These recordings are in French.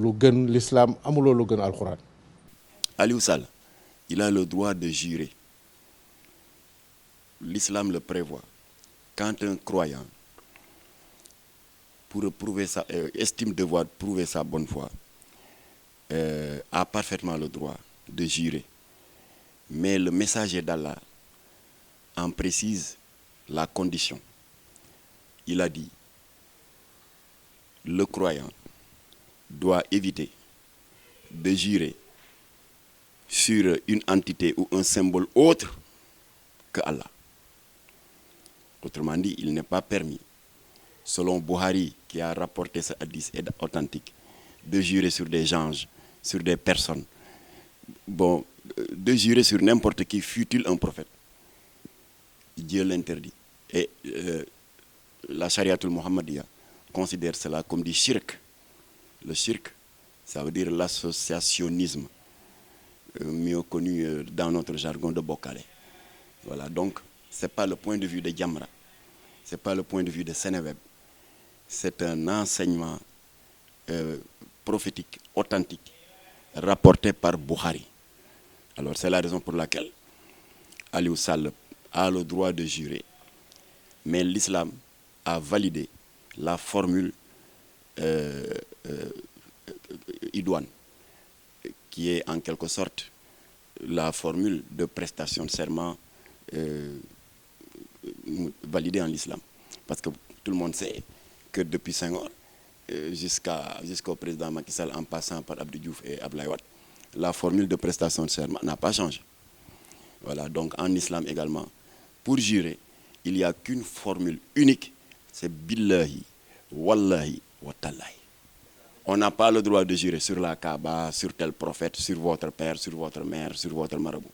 lu gën l'islam, amuloo lu gën alxuraan. Aliou Sall, il a le droit de jurer. L'islam le prévoit. Quand un croyant pour prouver estime devoir prouver sa bonne foi, a parfaitement le droit de jurer. Mais le messager d'Allah en précise la condition. Il a dit, le croyant doit éviter de jurer sur une entité ou un symbole autre que Allah. Autrement dit, il n'est pas permis, selon Buhari, qui a rapporté ce hadith authentique, de jurer sur des anges, sur des personnes. Bon, de jurer sur n'importe qui, fût-il un prophète. Dieu l'interdit. Et la Shariatul Muhammadiyya considère cela comme du shirk. Le shirk, ça veut dire l'associationnisme, mieux connu dans notre jargon de Bokale. Voilà, donc, ce n'est pas le point de vue de Jamra, ce n'est pas le point de vue de Seneweb. C'est un enseignement prophétique, authentique, rapporté par Buhari. Alors, c'est la raison pour laquelle Aliou Sall a le droit de jurer, mais l'islam a validé la formule idoine, qui est en quelque sorte la formule de prestation de serment validée en l'islam. Parce que tout le monde sait que depuis Senghor, jusqu'au président Macky Sall, en passant par Abdou Diouf et Abdoulaye Wade, la formule de prestation de serment n'a pas changé. Voilà, donc en islam également, pour jurer, il n'y a qu'une formule unique, c'est billahi, wallahi, wa tallahi. On n'a pas le droit de jurer sur la Kaaba, sur tel prophète, sur votre père, sur votre mère, sur votre marabout.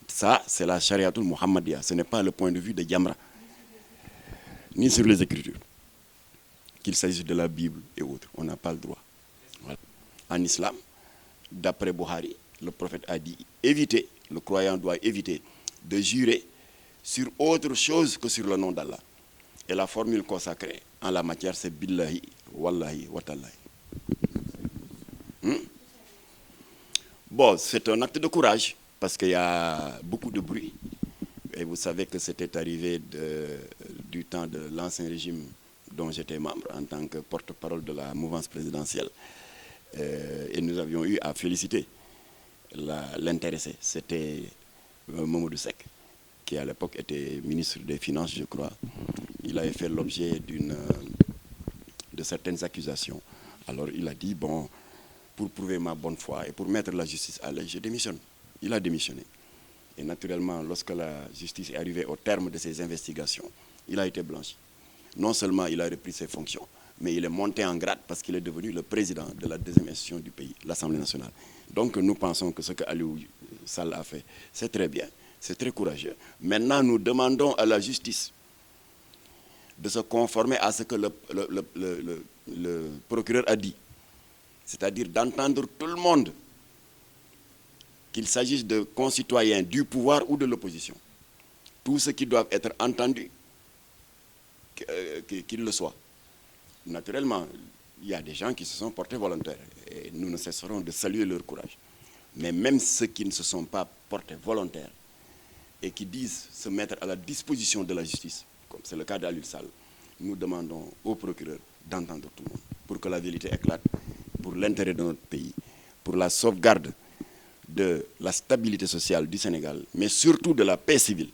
Ça, c'est la Shariatul Muhammadiyya, ce n'est pas le point de vue de Jamra, ni sur les Écritures, qu'il s'agisse de la Bible et autres, on n'a pas le droit. Voilà. En islam, d'après Buhari, le prophète a dit, évitez, le croyant doit éviter de jurer sur autre chose que sur le nom d'Allah. Et la formule consacrée en la matière, c'est billahi, wallahi, wa tallahi. Bon, c'est un acte de courage, parce qu'il y a beaucoup de bruit. Et vous savez que c'était arrivé du temps de l'ancien régime dont j'étais membre en tant que porte-parole de la mouvance présidentielle. Et nous avions eu à féliciter l'intéressé. C'était Mamadou Seck, qui à l'époque était ministre des Finances, je crois. Il avait fait l'objet de certaines accusations. Alors il a dit, bon, pour prouver ma bonne foi et pour mettre la justice à l'aise, je démissionne. Il a démissionné. Et naturellement, lorsque la justice est arrivée au terme de ses investigations, il a été blanchi. Non seulement il a repris ses fonctions, mais il est monté en grade parce qu'il est devenu le président de la deuxième institution du pays, l'Assemblée nationale. Donc nous pensons que ce que Aliou Sall a fait, c'est très bien, c'est très courageux. Maintenant, nous demandons à la justice de se conformer à ce que le procureur a dit. C'est-à-dire d'entendre tout le monde, qu'il s'agisse de concitoyens du pouvoir ou de l'opposition. Tous ceux qui doivent être entendus, qu'ils le soient. Naturellement, il y a des gens qui se sont portés volontaires et nous ne cesserons de saluer leur courage. Mais même ceux qui ne se sont pas portés volontaires et qui disent se mettre à la disposition de la justice, comme c'est le cas d'Aliou Sall, nous demandons au procureur d'entendre tout le monde pour que la vérité éclate, pour l'intérêt de notre pays, pour la sauvegarde de la stabilité sociale du Sénégal, mais surtout de la paix civile.